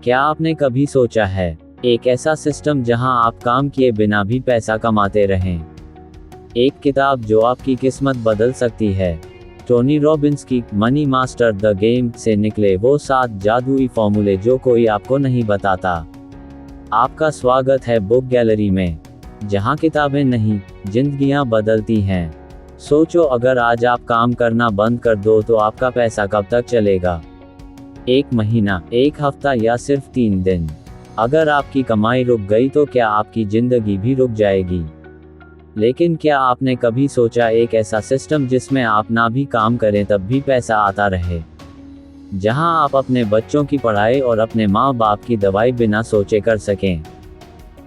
क्या आपने कभी सोचा है, एक ऐसा सिस्टम जहां आप काम किए बिना भी पैसा कमाते रहें? एक किताब जो आपकी किस्मत बदल सकती है। टोनी रॉबिन्स की मनी मास्टर द गेम से निकले वो 7 जादुई फॉर्मूले जो कोई आपको नहीं बताता। आपका स्वागत है बुक गैलरी में, जहां किताबें नहीं, जिंदगियां बदलती हैं। सोचो, अगर आज आप काम करना बंद कर दो तो आपका पैसा कब तक चलेगा? 1 महीना, 1 हफ्ता या सिर्फ 3 दिन? अगर आपकी कमाई रुक गई तो क्या आपकी जिंदगी भी रुक जाएगी? लेकिन क्या आपने कभी सोचा, एक ऐसा सिस्टम जिसमें आप ना भी काम करें तब भी पैसा आता रहे, जहां आप अपने बच्चों की पढ़ाई और अपने माँ बाप की दवाई बिना सोचे कर सकें?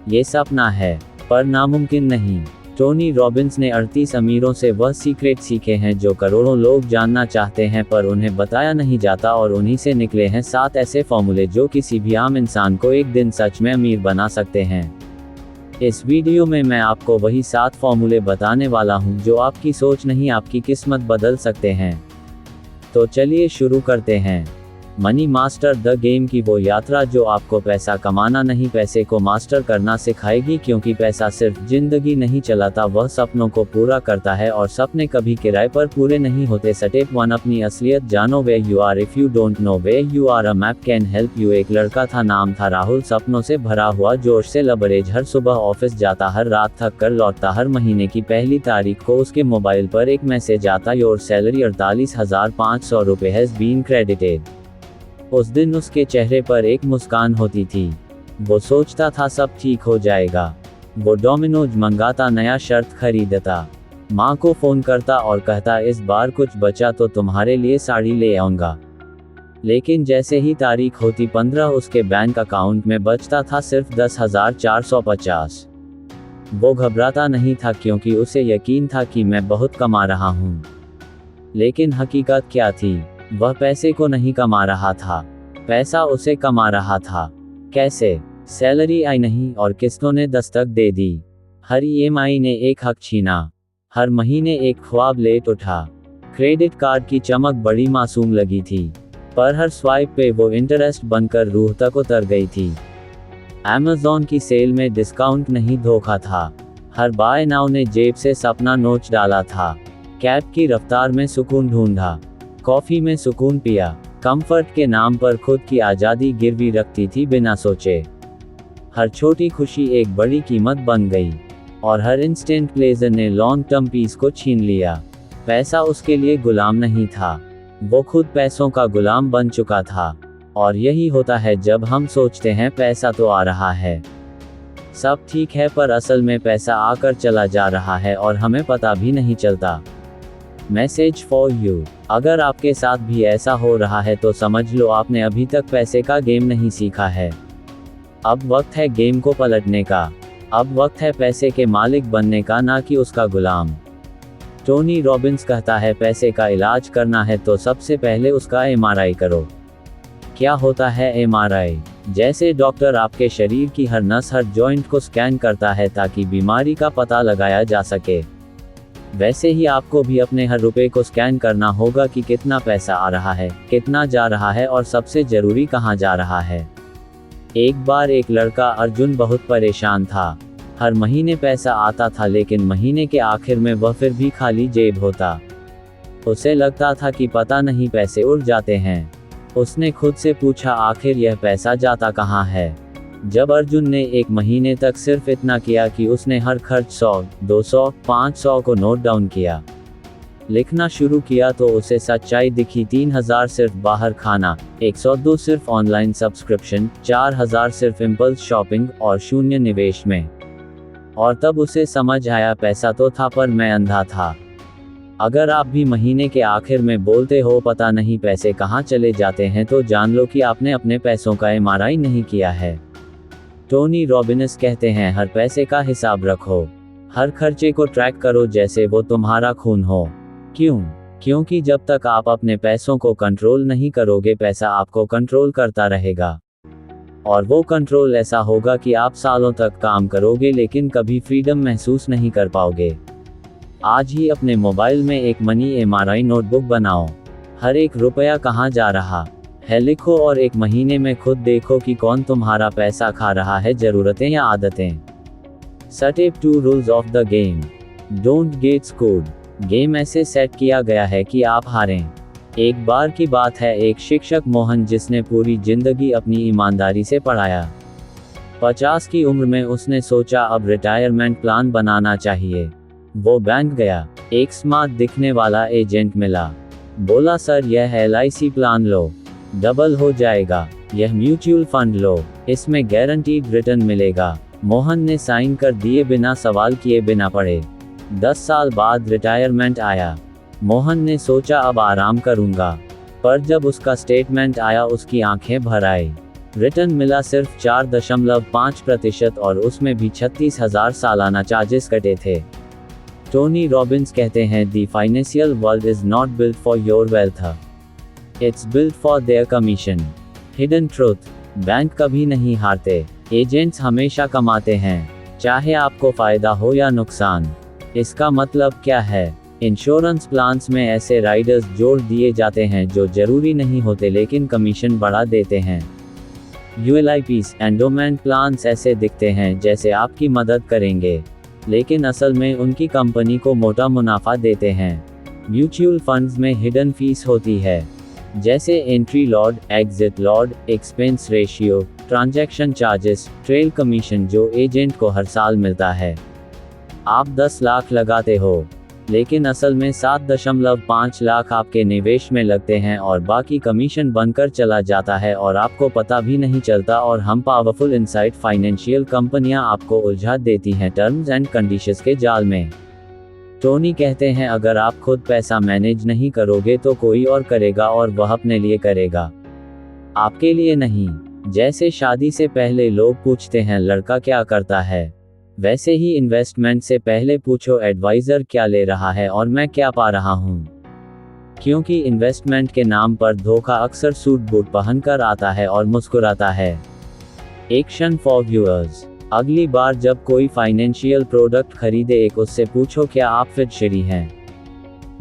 ये सपना है, पर नामुमकिन नहीं। टोनी रॉबिन्स ने 38 अमीरों से वह सीक्रेट सीखे हैं जो करोड़ों लोग जानना चाहते हैं पर उन्हें बताया नहीं जाता, और उन्हीं से निकले हैं 7 ऐसे फॉर्मूले जो किसी भी आम इंसान को एक दिन सच में अमीर बना सकते हैं। इस वीडियो में मैं आपको वही 7 फॉर्मूले बताने वाला हूं जो आपकी सोच नहीं, आपकी किस्मत बदल सकते हैं। तो चलिए शुरू करते हैं। मनी मास्टर द गेम की वो यात्रा जो आपको पैसा कमाना नहीं, पैसे को मास्टर करना सिखाएगी, क्योंकि पैसा सिर्फ जिंदगी नहीं चलाता, वह सपनों को पूरा करता है, और सपने कभी किराए पर पूरे नहीं होते। स्टेप 1, अपनी असलियत जानो। Where you are if you don't know where you are, a map can help you. एक लड़का था, नाम था राहुल। सपनों से भरा हुआ, जोश से लबरेज, हर सुबह ऑफिस जाता, हर रात थक कर लौटता। हर महीने की पहली तारीख को उसके मोबाइल पर एक मैसेज आता, योर सैलरी 48,500 रुपए हैज बीन क्रेडिटेड। उस दिन उसके चेहरे पर एक मुस्कान होती थी। वो सोचता था सब ठीक हो जाएगा। वो डोमिनोज मंगाता, नया शर्ट खरीदता, माँ को फोन करता और कहता, इस बार कुछ बचा तो तुम्हारे लिए साड़ी ले आऊंगा। लेकिन जैसे ही तारीख होती 15, उसके बैंक अकाउंट में बचता था सिर्फ 10,450। वो घबराता नहीं था, क्योंकि उसे यकीन था कि मैं बहुत कमा रहा हूँ। लेकिन हकीकत क्या थी? वह पैसे को नहीं कमा रहा था, पैसा उसे कमा रहा था। कैसे? सैलरी आई नहीं और किस्तों ने दस्तक दे दी। हर ईएमआई ने एक हक छीना, हर महीने एक ख्वाब लेट उठा। क्रेडिट कार्ड की चमक बड़ी मासूम लगी थी, पर हर स्वाइप पे वो इंटरेस्ट बनकर रूह तक उतर गई थी। अमेज़न की सेल में डिस्काउंट नहीं, धोखा था। हर बाय नाउ ने जेब से सपना नोच डाला था। कैब की रफ्तार में सुकून ढूंढा, कॉफी में सुकून पिया। कंफर्ट के नाम पर खुद की आज़ादी गिरवी रखती थी बिना सोचे। हर छोटी खुशी एक बड़ी कीमत बन गई, और हर इंस्टेंट प्लेजर ने लॉन्ग टर्म पीस को छीन लिया। पैसा उसके लिए गुलाम नहीं था, वो खुद पैसों का गुलाम बन चुका था। और यही होता है जब हम सोचते हैं पैसा तो आ रहा है, सब ठीक है, पर असल में पैसा आकर चला जा रहा है और हमें पता भी नहीं चलता। मैसेज फॉर यू, अगर आपके साथ भी ऐसा हो रहा है तो समझ लो आपने अभी तक पैसे का गेम नहीं सीखा है। अब वक्त है गेम को पलटने का। अब वक्त है पैसे के मालिक बनने का, ना कि उसका गुलाम। टोनी रॉबिन्स कहता है, पैसे का इलाज करना है तो सबसे पहले उसका एमआरआई करो। क्या होता है एमआरआई? जैसे डॉक्टर आपके शरीर की हर नस, हर जॉइंट को स्कैन करता है ताकि बीमारी का पता लगाया जा सके, वैसे ही आपको भी अपने हर रुपए को स्कैन करना होगा कि कितना पैसा आ रहा है, कितना जा रहा है, और सबसे जरूरी कहां जा रहा है। एक बार एक लड़का अर्जुन बहुत परेशान था। हर महीने पैसा आता था, लेकिन महीने के आखिर में वह फिर भी खाली जेब होता। उसे लगता था कि पता नहीं पैसे उड़ जाते हैं। उसने खुद से पूछा, आखिर यह पैसा जाता कहां है? जब अर्जुन ने 1 महीने तक सिर्फ इतना किया कि उसने हर खर्च 100, 200, 500 को नोट डाउन किया, लिखना शुरू किया, तो उसे सच्चाई दिखी। 3,000 सिर्फ बाहर खाना, 102 सिर्फ ऑनलाइन सब्सक्रिप्शन, 4,000 सिर्फ इम्पल्स शॉपिंग, और 0 निवेश में। और तब उसे समझ आया, पैसा तो था पर मैं अंधा था। अगर आप भी महीने के आखिर में बोलते हो पता नहीं पैसे कहाँ चले जाते हैं, तो जान लो कि आपने अपने पैसों का एमआरआई नहीं किया है। टोनी रॉबिन्स कहते हैं, हर पैसे का हिसाब रखो, हर खर्चे को ट्रैक करो जैसे वो तुम्हारा खून हो। क्यों? क्योंकि जब तक आप अपने पैसों को कंट्रोल नहीं करोगे, पैसा आपको कंट्रोल करता रहेगा। और वो कंट्रोल ऐसा होगा कि आप सालों तक काम करोगे लेकिन कभी फ्रीडम महसूस नहीं कर पाओगे। आज ही अपने मोबाइल में एक मनी एमआरआई नोटबुक बनाओ। हर एक रुपया कहाँ जा रहा है लिखो और एक महीने में खुद देखो कि कौन तुम्हारा पैसा खा रहा है, जरूरतें या आदतें। Step 2 rules of the game. Don't get scored. Game ऐसे सेट किया गया है कि आप हारें। एक बार की बात है, एक शिक्षक मोहन जिसने पूरी जिंदगी अपनी ईमानदारी से पढ़ाया। 50 की उम्र में उसने सोचा अब रिटायरमेंट प्लान बनाना चाहिए। वो बैंक गया। एक स्मार्ट दिखने वाला एजेंट मिला। बोला सर यह LIC प्लान लो, डबल हो जाएगा। यह म्यूचुअल फंड लो, इसमें गारंटीड रिटर्न मिलेगा। मोहन ने साइन कर दिए बिना सवाल किए, बिना पढ़े। 10 साल बाद रिटायरमेंट आया। मोहन ने सोचा अब आराम करूंगा, पर जब उसका स्टेटमेंट आया उसकी आंखें भर आई। रिटर्न मिला सिर्फ 4.5% और उसमें भी 36,000 सालाना चार्जेस कटे थे। टोनी रॉबिन्स कहते हैं the financial world is not built for your wealth, it's built for their commission. Hidden truth. Bank कभी नहीं हारते, एजेंट्स हमेशा कमाते हैं, चाहे आपको फायदा हो या नुकसान। इसका मतलब क्या है? इंश्योरेंस प्लान्स में ऐसे राइडर्स जोड़ दिए जाते हैं जो जरूरी नहीं होते लेकिन कमीशन बढ़ा देते हैं। ULIPs एंडोमेंट प्लान्स ऐसे दिखते हैं जैसे आपकी मदद करेंगे, लेकिन असल में उनकी कंपनी को मोटा मुनाफा देते हैं। म्यूचुअल फंड्स में हिडन फीस होती है, जैसे entry lot, exit lot, expense ratio, transaction charges, trail commission जो एजेंट को हर साल मिलता है। आप 10 लाख लगाते हो, लेकिन असल में 7.5 लाख आपके निवेश में लगते हैं और बाकी कमीशन बनकर चला जाता है और आपको पता भी नहीं चलता। और हम पावरफुल इनसाइट फाइनेंशियल कंपनियां आपको उलझा देती हैं टर्म्स एंड कंडीशंस के जाल में। टोनी कहते हैं अगर आप खुद पैसा मैनेज नहीं करोगे तो कोई और करेगा और वह अपने लिए करेगा, आपके लिए नहीं। जैसे शादी से पहले लोग पूछते हैं लड़का क्या करता है, वैसे ही इन्वेस्टमेंट से पहले पूछो एडवाइजर क्या ले रहा है और मैं क्या पा रहा हूँ। क्योंकि इन्वेस्टमेंट के नाम पर धोखा अक्सर सूट बूट पहनकर आता है और मुस्कुराता है। Action for viewers. अगली बार जब कोई फाइनेंशियल प्रोडक्ट खरीदे, एक उससे पूछो क्या आप फिडुशियरी हैं,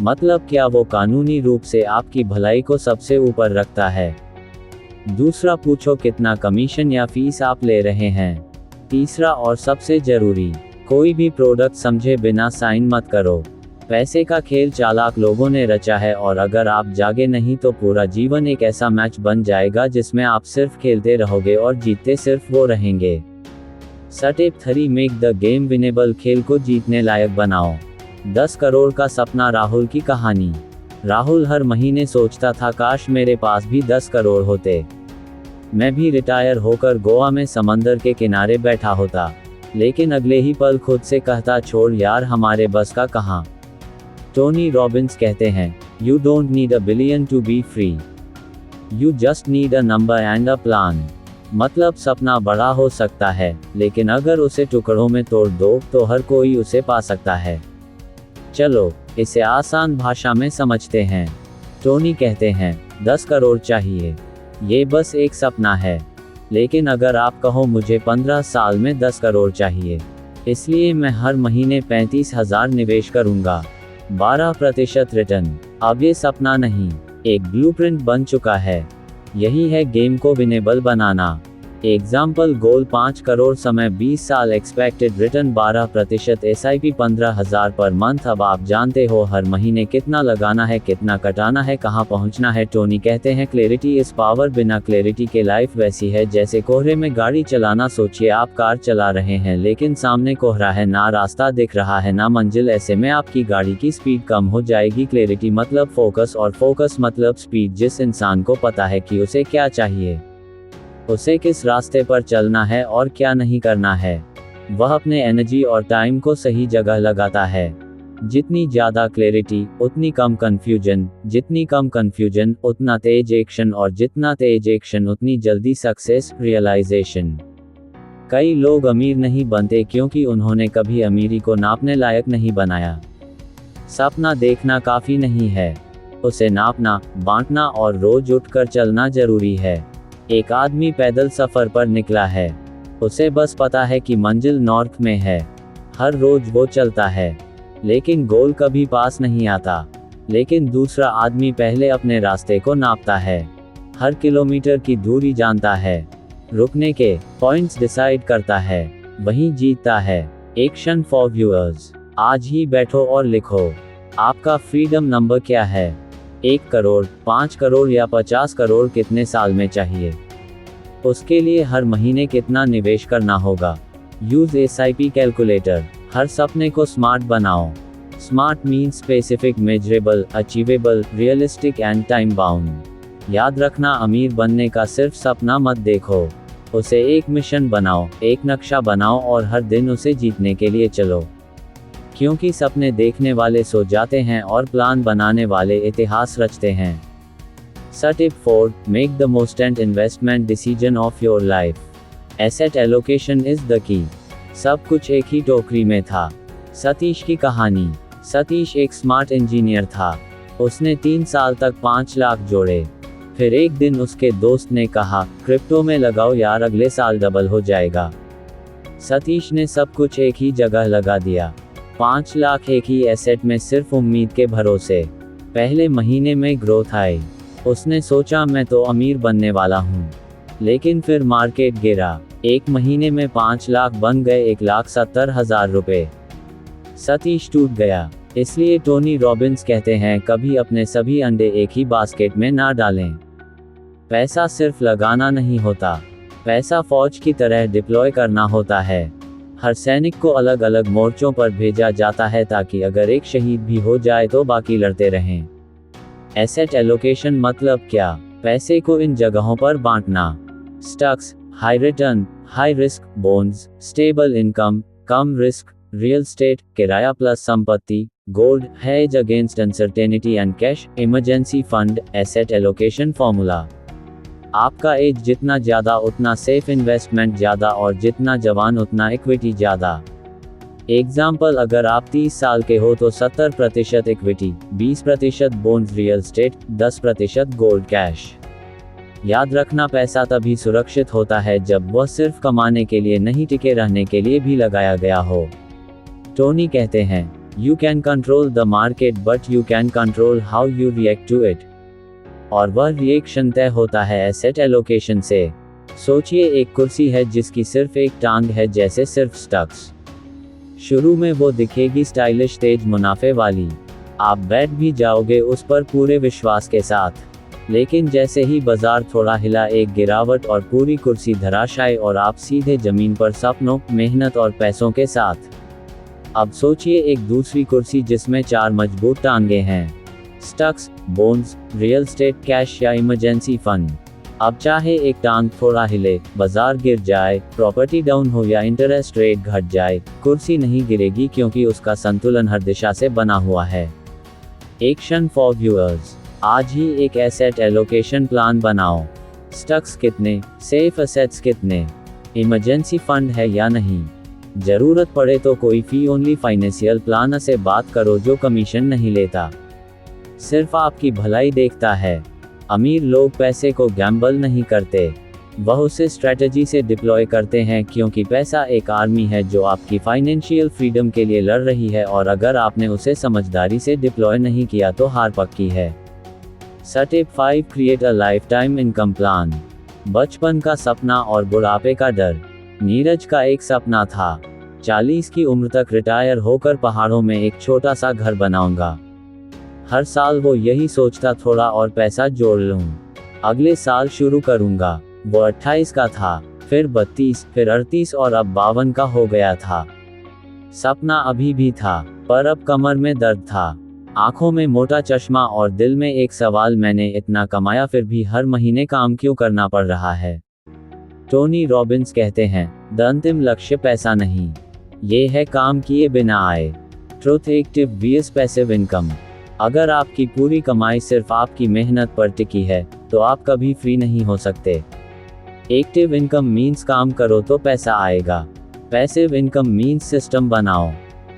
मतलब क्या वो कानूनी रूप से आपकी भलाई को सबसे ऊपर रखता है। दूसरा पूछो कितना कमीशन या फीस आप ले रहे हैं। तीसरा और सबसे जरूरी, कोई भी प्रोडक्ट समझे बिना साइन मत करो। पैसे का खेल चालाक लोगों ने रचा है और अगर आप जागे नहीं तो पूरा जीवन एक ऐसा मैच बन जाएगा जिसमें आप सिर्फ खेलते रहोगे और जीतते सिर्फ वो रहेंगे। Step 3 make the game winnable. खेल को जीतने लायक बनाओ। 10 करोड़ का सपना। राहुल की कहानी। राहुल हर महीने सोचता था काश मेरे पास भी 10 करोड़ होते, मैं भी रिटायर होकर गोवा में समंदर के किनारे बैठा होता। लेकिन अगले ही पल खुद से कहता छोड़ यार, हमारे बस का कहाँ। टोनी रॉबिन्स कहते हैं you don't need a billion to be free, you just need a number and a plan. मतलब सपना बड़ा हो सकता है, लेकिन अगर उसे टुकड़ों में तोड़ दो तो हर कोई उसे पा सकता है। चलो इसे आसान भाषा में समझते हैं। टोनी कहते हैं 10 करोड़ चाहिए, ये बस एक सपना है। लेकिन अगर आप कहो मुझे 15 साल में 10 करोड़ चाहिए, इसलिए मैं हर महीने 35,000 निवेश करूंगा, 12% रिटर्न। अब ये सपना नहीं, एक ब्लूप्रिंट बन चुका है। यही है गेम को विनेबल बनाना। एग्जाम्पल गोल 5 करोड़, समय 20 साल, expected return 12%, SIP 15,000 per month. अब आप जानते हो हर महीने कितना लगाना है, कितना कटाना है, कहाँ पहुँचना है। टोनी कहते हैं क्लैरिटी इज पावर। बिना क्लैरिटी के लाइफ वैसी है जैसे कोहरे में गाड़ी चलाना। सोचिए आप कार चला रहे हैं लेकिन सामने कोहरा है, ना रास्ता दिख रहा है ना मंजिल। ऐसे में आपकी गाड़ी की स्पीड कम हो जाएगी। क्लैरिटी मतलब फोकस और फोकस मतलब स्पीड। जिस इंसान को पता है कि उसे क्या चाहिए, उसे किस रास्ते पर चलना है और क्या नहीं करना है, वह अपने एनर्जी और टाइम को सही जगह लगाता है। जितनी ज़्यादा क्लैरिटी उतनी कम कंफ्यूजन, जितनी कम कंफ्यूजन उतना तेज एक्शन, और जितना तेज एक्शन उतनी जल्दी सक्सेस रियलाइजेशन। कई लोग अमीर नहीं बनते क्योंकि उन्होंने कभी अमीरी को नापने लायक नहीं बनाया। सपना देखना काफ़ी नहीं है, उसे नापना, बांटना और रोज उठकर चलना जरूरी है। एक आदमी पैदल सफ़र पर निकला है, उसे बस पता है कि मंजिल नॉर्थ में है। हर रोज वो चलता है, लेकिन गोल कभी पास नहीं आता। लेकिन दूसरा आदमी पहले अपने रास्ते को नापता है, हर किलोमीटर की दूरी जानता है, रुकने के पॉइंट्स डिसाइड करता है, वहीं जीतता है। एक्शन फॉर व्यूअर्स, आज ही बैठो और लिखो, आपका फ्रीडम नंबर क्या है? 1 करोड़, 5 करोड़ या 50 करोड़ कितने साल में चाहिए? उसके लिए हर महीने कितना निवेश करना होगा? Use SIP calculator. हर सपने को स्मार्ट बनाओ। Smart means specific, measurable, achievable, realistic and time bound. याद रखना, अमीर बनने का सिर्फ सपना मत देखो, उसे एक मिशन बनाओ, एक नक्शा बनाओ और हर दिन उसे जीतने के लिए चलो। क्योंकि सपने देखने वाले सो जाते हैं और प्लान बनाने वाले इतिहास रचते हैं। Tip 4, make the most investment decision of your life. Asset allocation is the key. सब कुछ एक ही टोकरी में था। सतीश की कहानी। सतीश एक स्मार्ट इंजीनियर था। उसने 3 साल तक 5 लाख जोड़े। फिर एक दिन उसके दोस्त ने कहा, क्रिप्टो में लगाओ यार, अगले साल डबल हो जाएगा। सतीश ने सब कुछ एक ही जगह लगा दिया। 5 लाख एक ही एसेट में, सिर्फ उम्मीद के भरोसे। पहले महीने में ग्रोथ आई। उसने सोचा मैं तो अमीर बनने वाला हूँ। लेकिन फिर मार्केट गिरा। एक महीने में 5 लाख बन गए 1,70,000 रुपए। सतीश टूट गया। इसलिए टोनी रॉबिन्स कहते हैं, कभी अपने सभी अंडे एक ही बास्केट में ना डालें। पैसा सिर्फ लगाना नहीं होता, पैसा फौज की तरह डिप्लॉय करना होता है। हर सैनिक को अलग अलग मोर्चों पर भेजा जाता है ताकि अगर एक शहीद भी हो जाए तो बाकी लड़ते रहें। एसेट एलोकेशन मतलब क्या? पैसे को इन जगहों पर बांटना। Stocks, high return, high risk, bonds, stable income, कम रिस्क, रियल एस्टेट, किराया प्लस संपत्ति, gold, hedge against uncertainty and cash, emergency fund. Asset allocation formula. आपका एज जितना ज्यादा उतना सेफ इन्वेस्टमेंट ज्यादा और जितना जवान उतना इक्विटी ज्यादा। एग्जाम्पल, अगर आप 30 साल के हो तो 70% equity, 20% bonds, real estate, 10% gold cash. याद रखना, पैसा तभी सुरक्षित होता है जब वह सिर्फ कमाने के लिए नहीं, टिके रहने के लिए भी लगाया गया हो। टोनी कहते हैं, you can control the market but you can control how you react to it. और वह रिएक्शन तय होता है एसेट एलोकेशन से। सोचिए, एक कुर्सी है जिसकी सिर्फ एक टांग है, जैसे सिर्फ स्टॉक्स। शुरू में वो दिखेगी स्टाइलिश, तेज मुनाफे वाली। आप बैठ भी जाओगे उस पर पूरे विश्वास के साथ। लेकिन जैसे ही बाजार थोड़ा हिला, एक गिरावट और पूरी कुर्सी धराशायी और आप सीधे जमीन पर सपनों, मेहनत और पैसों के साथ। अब सोचिए एक दूसरी कुर्सी जिसमें 4 मजबूत टांगे हैं, stocks, bonds, real estate, cash या इमरजेंसी फंड। अब चाहे एक टांग थोड़ा हिले, बाजार गिर जाए, प्रॉपर्टी डाउन हो या इंटरेस्ट रेट घट जाए, कुर्सी नहीं गिरेगी क्योंकि उसका संतुलन हर दिशा से बना हुआ है। एक्शन फॉर व्यूअर्स, आज ही एक एसेट एलोकेशन प्लान बनाओ। स्टॉक्स कितने, सेफ एसेट्स कितने, इमरजेंसी फंड है या नहीं, जरूरत पड़े तो कोई फी ओनली फाइनेंशियल प्लानर से बात करो जो कमीशन नहीं लेता, सिर्फ आपकी भलाई देखता है। अमीर लोग पैसे को गैम्बल नहीं करते, वह उसे स्ट्रेटजी से डिप्लॉय करते हैं, क्योंकि पैसा एक आर्मी है जो आपकी फाइनेंशियल फ्रीडम के लिए लड़ रही है और अगर आपने उसे समझदारी से डिप्लॉय नहीं किया तो हार पक्की है। Tip 5, create a life time income plan. बचपन का सपना और बुढ़ापे का डर। नीरज का एक सपना था, 40 की उम्र तक रिटायर होकर पहाड़ों में एक छोटा सा घर बनाऊंगा। हर साल वो यही सोचता, थोड़ा और पैसा जोड़ लूं, अगले साल शुरू करूंगा। वो 28 का था, फिर 32, फिर 38 और अब 52 का हो गया था। सपना अभी भी था, पर अब कमर में दर्द था, आंखों में मोटा चश्मा और दिल में एक सवाल, मैंने इतना कमाया फिर भी हर महीने काम क्यों करना पड़ रहा है। टोनी रॉबिन्स कहते हैं, द अंतिम लक्ष्य पैसा नहीं, ये है काम किए बिना आए। Truth active vs passive income. अगर आपकी पूरी कमाई सिर्फ आपकी मेहनत पर टिकी है तो आप कभी फ्री नहीं हो सकते। एक्टिव इनकम मीन्स काम करो तो पैसा आएगा। पैसिव इनकम मीन्स सिस्टम बनाओ,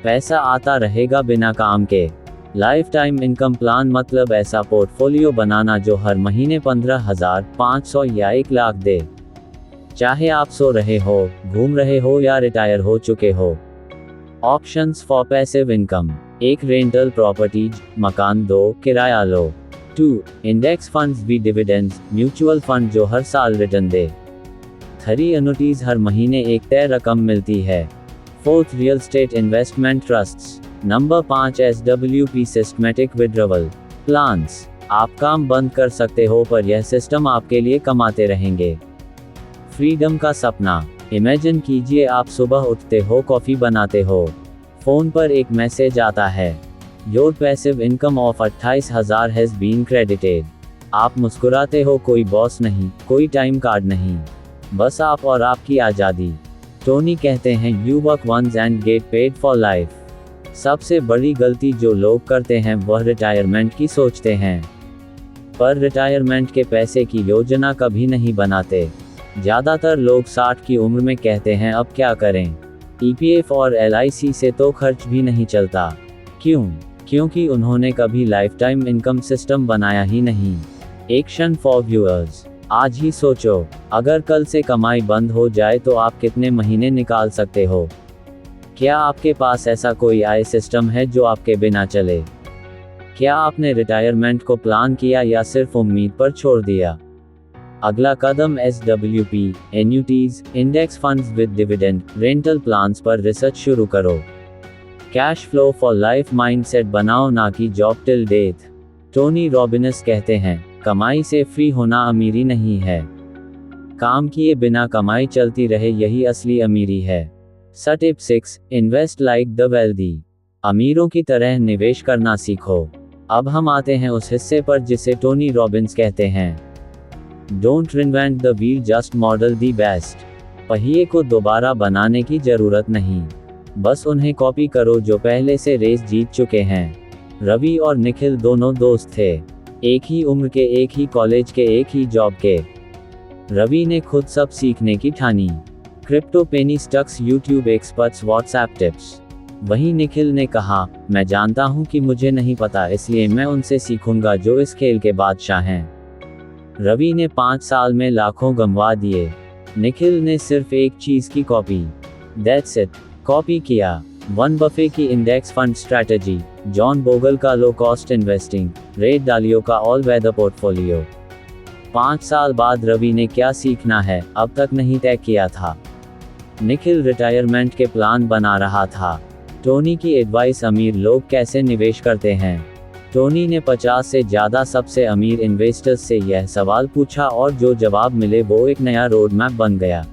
पैसा आता रहेगा बिना काम के। लाइफ टाइम इनकम प्लान मतलब ऐसा पोर्टफोलियो बनाना जो हर महीने 15,500 या 1 लाख दे। चाहे आप सो रहे हो, घूम रहे हो या रिटायर हो चुके हो। Options for passive income: 1 rental properties, मकान। 2 किराया लो। 2. इंडेक्स फंड्स वी डिविडेंड्स, म्यूचुअल फंड जो हर साल रिटर्न दे. 3. एनुटीज, हर महीने एक तय रकम मिलती है. 4. Real estate investment trusts. Number 5. SWP systematic withdrawal plans. आप काम बंद कर सकते हो पर यह सिस्टम आपके लिए कमाते रहेंगे. फ्रीडम का सपना. इमेजिन कीजिए आप सुबह उठते हो, कॉफ़ी बनाते हो, फ़ोन पर एक मैसेज आता है, your passive income of 28,000 has been credited. आप मुस्कुराते हो, कोई बॉस नहीं, कोई टाइम कार्ड नहीं, बस आप और आपकी आज़ादी. टोनी कहते हैं, you work once and get paid for life. सबसे बड़ी गलती जो लोग करते हैं वह रिटायरमेंट की सोचते हैं, पर रिटायरमेंट के पैसे की योजना कभी नहीं बनाते. ज़्यादातर लोग 60 की उम्र में कहते हैं अब क्या करें, EPF और LIC से तो खर्च भी नहीं चलता. क्यों? क्योंकि उन्होंने कभी लाइफ टाइम इनकम सिस्टम बनाया ही नहीं. Action for viewers. आज ही सोचो, अगर कल से कमाई बंद हो जाए तो आप कितने महीने निकाल सकते हो? क्या आपके पास ऐसा कोई आय सिस्टम है जो आपके बिना चले? क्या आपने रिटायरमेंट को प्लान किया या सिर्फ उम्मीद पर छोड़ दिया? अगला कदम SWP, annuities, index funds with dividend, rental plans पर रिसर्च शुरू करो. Cash flow for life mindset बनाओ, ना कि job till death. Tony Robbins कहते हैं, कमाई से फ्री होना अमीरी नहीं है, काम किए बिना कमाई चलती रहे यही असली अमीरी है. Tip 6. Invest like the wealthy. अमीरों की तरह निवेश करना सीखो. अब हम आते हैं उस हिस्से पर जिसे टोनी रॉबिन्स कहते हैं, don't reinvent the wheel, just model the best. पहिए को दोबारा बनाने की जरूरत नहीं, बस उन्हें कॉपी करो जो पहले से रेस जीत चुके हैं. रवि और निखिल दोनों दोस्त थे, एक ही उम्र के, एक ही कॉलेज के, एक ही जॉब के. रवि ने खुद सब सीखने की ठानी, crypto, penny stocks, YouTube experts, WhatsApp tips. वहीं निखिल ने कहा, मैं जानता हूं कि मुझे नहीं पता, इसलिए मैं उनसे सीखूंगा जो इस खेल के बादशाह हैं. रवि ने 5 साल में लाखों गंवा दिए, निखिल ने सिर्फ एक चीज की कॉपी, दैट्स इट, कॉपी किया. वन बफे की index fund strategy, John Bogle का लो कॉस्ट इन्वेस्टिंग, रे डालियो का ऑल वेदर पोर्टफोलियो. 5 साल बाद रवि ने क्या सीखना है अब तक नहीं तय किया था. निखिल रिटायरमेंट के प्लान बना रहा था. टोनी की एडवाइस, अमीर लोग कैसे निवेश करते हैं. टोनी ने 50 से ज़्यादा सबसे अमीर इन्वेस्टर्स से यह सवाल पूछा और जो जवाब मिले वो एक नया रोड मैप बन गया.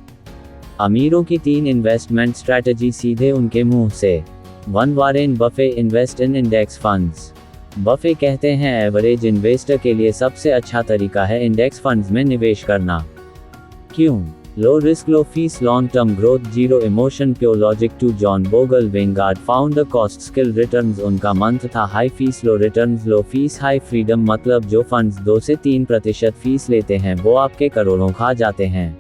अमीरों की 3 इन्वेस्टमेंट स्ट्रैटेजी सीधे उनके मुंह से. 1. Warren Buffett, invest in index funds. Buffett कहते हैं एवरेज इन्वेस्टर के लिए सबसे अच्छा तरीका है इंडेक्स फंड्स में निवेश करना. क्यों? Low risk, low fees, long term growth, zero emotion, pure logic. To John Bogle, Vanguard founder, costs kill returns. उनका मंत्र था high fees low returns, low fees high freedom. मतलब जो फंड्स 2 से 3% फीस लेते हैं वो आपके करोड़ों खा जाते हैं.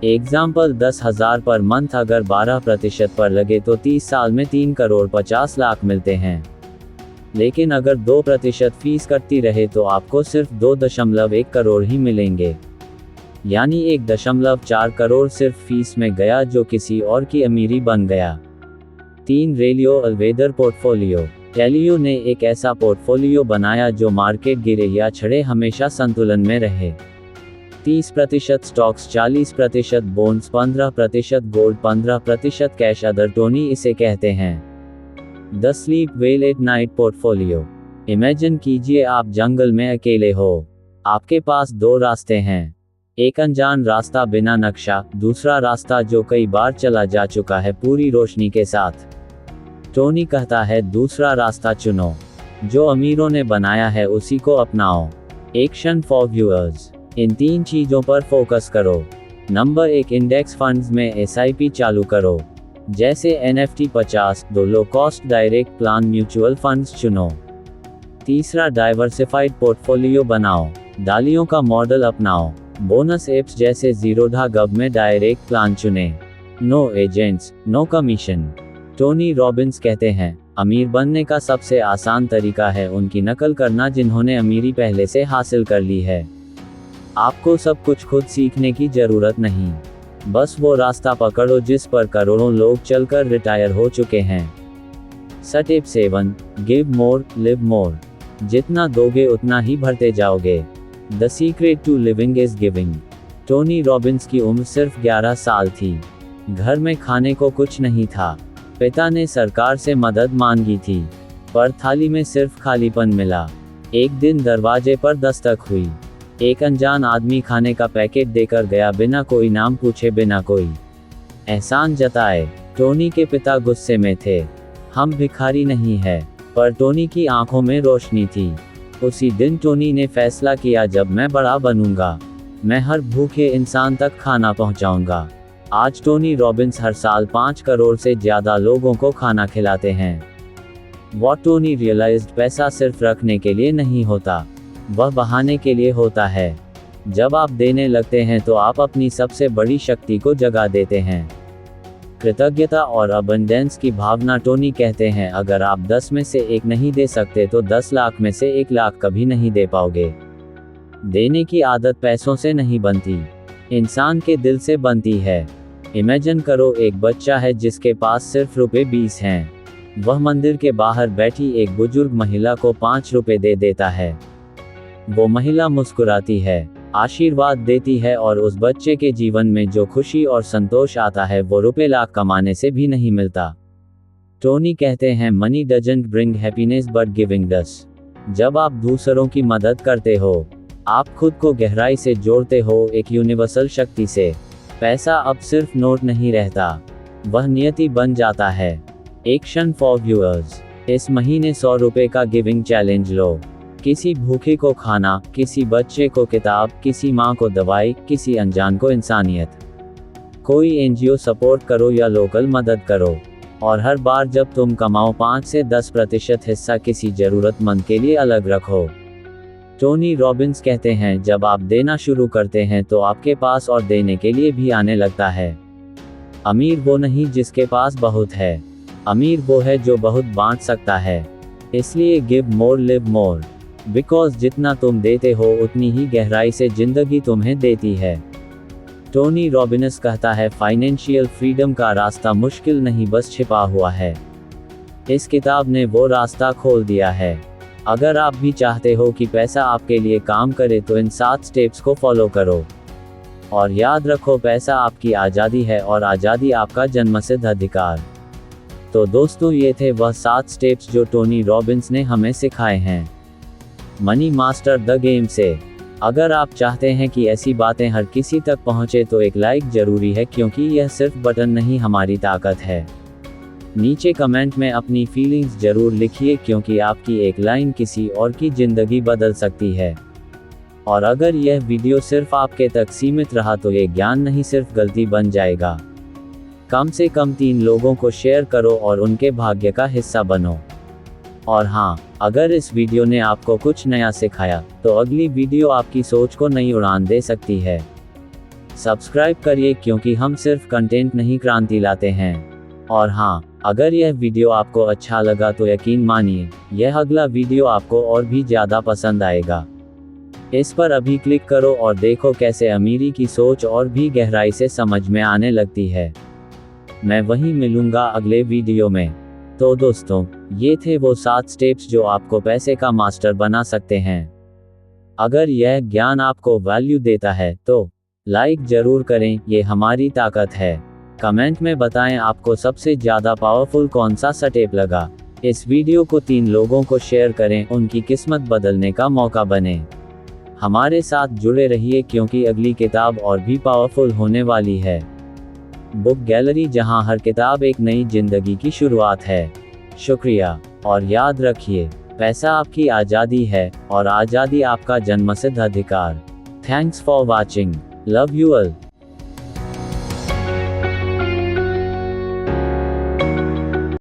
एग्जाम्पल, 10,000 पर मंथ अगर 12% पर लगे तो 30 साल में 3 करोड़ 50 लाख मिलते हैं. लेकिन अगर 2% फीस कटती रहे तो आपको सिर्फ 2.1 करोड़ ही मिलेंगे, यानी 1.4 करोड़ सिर्फ फीस में गया जो किसी और की अमीरी बन गया. 3. रेलियो अलवेदर पोर्टफोलियो. टेलियो ने एक ऐसा पोर्टफोलियो बनाया जो मार्केट गिरे या छड़े हमेशा संतुलन में रहे. 30% stocks, 40% bonds, 15% gold, 15% cash. Other. Tony इसे कहते हैं the sleep well at night portfolio. Imagine कीजिए आप जंगल में अकेले हो, आपके पास 2 रास्ते हैं, एक अनजान रास्ता बिना नक्शा, दूसरा रास्ता जो कई बार चला जा चुका है पूरी रोशनी के साथ. टोनी कहता है दूसरा रास्ता चुनो, जो अमीरों ने बनाया है उसी को अपनाओ. Action for viewers. इन 3 चीजों पर फोकस करो. नंबर 1. इंडेक्स फंड्स में SIP चालू करो, जैसे NFT 50. 2. Low cost direct plan mutual funds चुनो. 3. डाइवर्सिफाइड पोर्टफोलियो बनाओ, डालियों का मॉडल अपनाओ. बोनस एप्स जैसे जीरोधा गब में डायरेक्ट प्लान चुने. No agents, no commission. Tony Robbins कहते हैं, अमीर बनने का सबसे आसान तरीका है उनकी नकल करना जिन्होंने अमीरी पहले से हासिल कर ली है. आपको सब कुछ खुद सीखने की जरूरत नहीं, बस वो रास्ता पकड़ो जिस पर करोड़ों लोग चलकर रिटायर हो चुके हैं. Tip 7. Give more, live more. जितना दोगे उतना ही भरते जाओगे। The secret to living is giving. Tony Robbins की उम्र सिर्फ 11 साल थी। घर में खाने को कुछ नहीं था। पिता ने सरकार से मदद मांगी थी, पर थाली में सिर्फ खालीपन मिला। एक दिन दरवाजे पर दस्तक हुई। एक अनजान आदमी खाने का पैकेट देकर गया, बिना कोई नाम पूछे, बिना कोई एहसान जताए। टोनी के पिता गुस्से में थे। हम भिखारी नहीं है। पर टोनी की आंखों में रोशनी थी। उसी दिन टोनी ने फैसला किया, जब मैं बड़ा बनूंगा, मैं हर भूखे इंसान तक खाना पहुंचाऊंगा। आज टोनी रॉबिन्स हर साल 5 करोड़ से ज्यादा लोगों को खाना खिलाते हैं। What टोनी रियलाइज्ड, पैसा सिर्फ रखने के लिए नहीं होता, वह बहाने के लिए होता है। जब आप देने लगते हैं तो आप अपनी सबसे बड़ी शक्ति को जगा देते हैं। कृतज्ञता और अबंडेंस की भावना। टोनी कहते हैं, अगर आप 10 में से 1 नहीं दे सकते तो 10 लाख में से 1 लाख कभी नहीं दे पाओगे। देने की आदत पैसों से नहीं बनती, इंसान के दिल से बनती है। इमेजिन करो, एक बच्चा है जिसके पास सिर्फ ₹20 हैं। वह मंदिर के बाहर बैठी एक बुजुर्ग महिला को 5 रुपए दे देता है। वो महिला मुस्कुराती है, आशीर्वाद देती है, और उस बच्चे के जीवन में जो खुशी और संतोष आता है वो रुपए लाख कमाने से भी नहीं मिलता। टोनी कहते हैं, money doesn't bring happiness but giving does. जब आप दूसरों की मदद करते हो, आप खुद को गहराई से जोड़ते हो, एक यूनिवर्सल शक्ति से। पैसा अब सिर्फ नोट नहीं रहता, वह नियति बन जाता है। Action for viewers. इस महीने 100 रुपए का गिविंग चैलेंज लो। किसी भूखे को खाना, किसी बच्चे को किताब, किसी माँ को दवाई, किसी अनजान को इंसानियत। कोई एनजीओ सपोर्ट करो या लोकल मदद करो। और हर बार जब तुम कमाओ, 5 से 10% हिस्सा किसी जरूरतमंद के लिए अलग रखो। टोनी रॉबिन्स कहते हैं, जब आप देना शुरू करते हैं तो आपके पास और देने के लिए भी आने लगता है। अमीर वो नहीं जिसके पास बहुत है, अमीर वो है जो बहुत बांट सकता है। इसलिए give more live more, because जितना तुम देते हो उतनी ही गहराई से जिंदगी तुम्हें देती है। टोनी रॉबिन्स कहता है, फाइनेंशियल फ्रीडम का रास्ता मुश्किल नहीं, बस छिपा हुआ है। इस किताब ने वो रास्ता खोल दिया है। अगर आप भी चाहते हो कि पैसा आपके लिए काम करे तो इन 7 स्टेप्स को फॉलो करो। और याद रखो, पैसा आपकी आज़ादी है और आज़ादी आपका जन्मसिद्ध अधिकार। तो दोस्तों, ये थे वह 7 स्टेप्स जो टोनी रॉबिन्स ने हमें सिखाए हैं मनी मास्टर द गेम से। अगर आप चाहते हैं कि ऐसी बातें हर किसी तक पहुंचे तो एक लाइक जरूरी है, क्योंकि यह सिर्फ बटन नहीं, हमारी ताकत है। नीचे कमेंट में अपनी फीलिंग्स जरूर लिखिए, क्योंकि आपकी एक लाइन किसी और की जिंदगी बदल सकती है। और अगर यह वीडियो सिर्फ आपके तक सीमित रहा तो ये ज्ञान नहीं, सिर्फ गलती बन जाएगा। कम से कम 3 लोगों को शेयर करो और उनके भाग्य का हिस्सा बनो। और हाँ, अगर इस वीडियो ने आपको कुछ नया सिखाया तो अगली वीडियो आपकी सोच को नई उड़ान दे सकती है। सब्सक्राइब करिए, क्योंकि हम सिर्फ कंटेंट नहीं, क्रांति लाते हैं। और हाँ, अगर यह वीडियो आपको अच्छा लगा तो यकीन मानिए, यह अगला वीडियो आपको और भी ज़्यादा पसंद आएगा। इस पर अभी क्लिक करो और देखो कैसे अमीरी की सोच और भी गहराई से समझ में आने लगती है। मैं वहीं मिलूंगा अगले वीडियो में। तो दोस्तों, ये थे वो 7 स्टेप्स जो आपको पैसे का मास्टर बना सकते हैं। अगर यह ज्ञान आपको वैल्यू देता है तो लाइक जरूर करें, ये हमारी ताकत है। कमेंट में बताएं आपको सबसे ज़्यादा पावरफुल कौन सा स्टेप लगा। इस वीडियो को 3 लोगों को शेयर करें, उनकी किस्मत बदलने का मौका बने। हमारे साथ जुड़े रहिए, क्योंकि अगली किताब और भी पावरफुल होने वाली है। बुक गैलरी, जहां हर किताब एक नई जिंदगी की शुरुआत है। शुक्रिया, और याद रखिए, पैसा आपकी आज़ादी है और आज़ादी आपका जन्मसिद्ध अधिकार। Thanks for watching. Love you all.